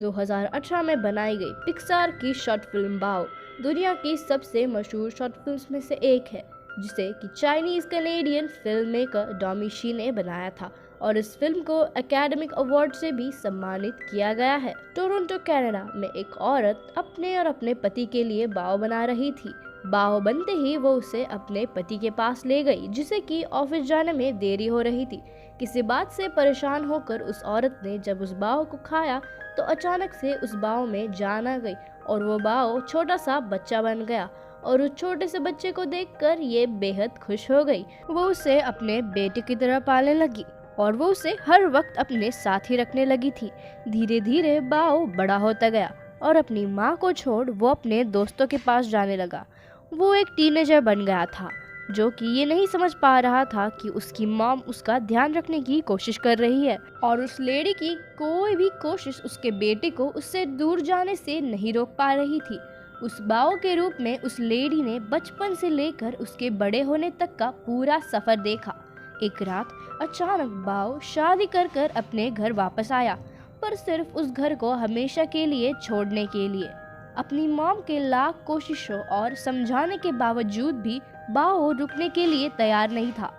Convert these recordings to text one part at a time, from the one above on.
2018 में बनाई गई पिक्सार की शॉर्ट फिल्म बाओ दुनिया की सबसे मशहूर शॉर्ट फिल्म्स में से एक है, जिसे कि Chinese Canadian film maker Domee Shi ने बनाया था और इस फिल्म को एकेडमिक अवार्ड से भी सम्मानित किया गया है। टोरंटो कनाडा में एक औरत अपने और अपने पति के लिए बाओ बना रही थी। बाओ बनते ही वो उसे अपने पति के पास ले गई, जिसे कि ऑफिस जाने में देरी हो रही थी। किसी बात से परेशान होकर उस औरत ने जब उस बाओ को खाया तो अचानक से उस बाओ में जान आ गई और वो बाओ छोटा सा बच्चा बन गया और उस छोटे से बच्चे को देखकर ये बेहद खुश हो गई। वो उसे अपने बेटे की तरह पालने लगी और वो उसे हर वक्त अपने साथ ही रखने लगी थी। धीरे धीरे बाओ बड़ा होता गया और अपनी माँ को छोड़ वो अपने दोस्तों के पास जाने लगा। वो एक टीनेजर बन गया था जो कि ये नहीं समझ पा रहा था कि उसकी मॉम उसका ध्यान रखने की कोशिश कर रही है और उस लेडी की कोई भी कोशिश उसके बेटे को उससे दूर जाने से नहीं रोक पा रही थी। उस बाओ के रूप में उस लेडी ने बचपन से लेकर उसके बड़े होने तक का पूरा सफर देखा। एक रात अचानक बाओ शादी कर कर अपने घर वापस आया, पर सिर्फ उस घर को हमेशा के लिए छोड़ने के लिए। अपनी मॉम के लाख कोशिशों और समझाने के बावजूद भी बाओ रुकने के लिए तैयार नहीं था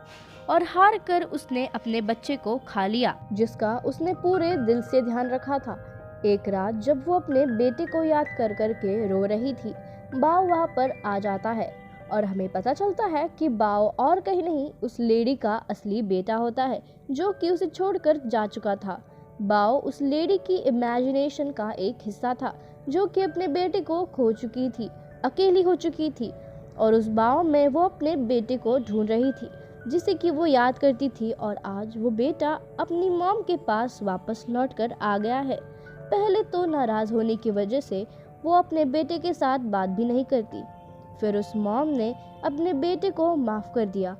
और हार कर उसने अपने बच्चे को खा लिया, जिसका उसने पूरे दिल से ध्यान रखा था। एक रात जब वो अपने बेटे को याद कर कर के रो रही थी, बाओ वहाँ पर आ जाता है और हमें पता चलता है कि बाओ और कहीं नहीं उस लेडी का असली बेटा होता है, जो कि उसे छोड़कर जा चुका था। बाओ उस लेडी की इमेजिनेशन का एक हिस्सा था, जो कि अपने बेटे को खो चुकी थी, अकेली हो चुकी थी और उस बाओ में वो अपने बेटे को ढूंढ रही थी, जिसे कि वो याद करती थी। और आज वो बेटा अपनी मॉम के पास वापस लौट कर आ गया है। पहले तो नाराज होने की वजह से वो अपने बेटे के साथ बात भी नहीं करती, फिर उस मॉम ने अपने बेटे को माफ कर दिया।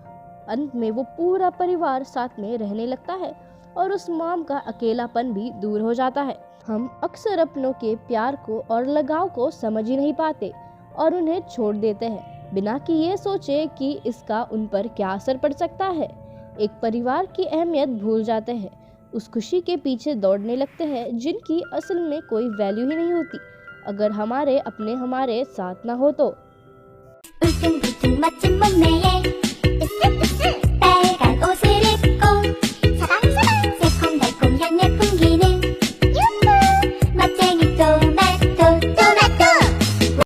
अंत में वो पूरा परिवार साथ में रहने लगता है और उस मॉम का अकेलापन भी दूर हो जाता है। हम अक्सर अपनों के प्यार को और लगाव को समझ ही नहीं पाते और उन्हें छोड़ देते हैं बिना कि ये सोचे कि इसका उन पर क्या असर पड़ सकता है। एक परिवार की अहमियत भूल जाते हैं, उस खुशी के पीछे दौड़ने लगते हैं जिनकी असल में कोई वैल्यू ही नहीं होती अगर हमारे अपने हमारे साथ ना हो तो।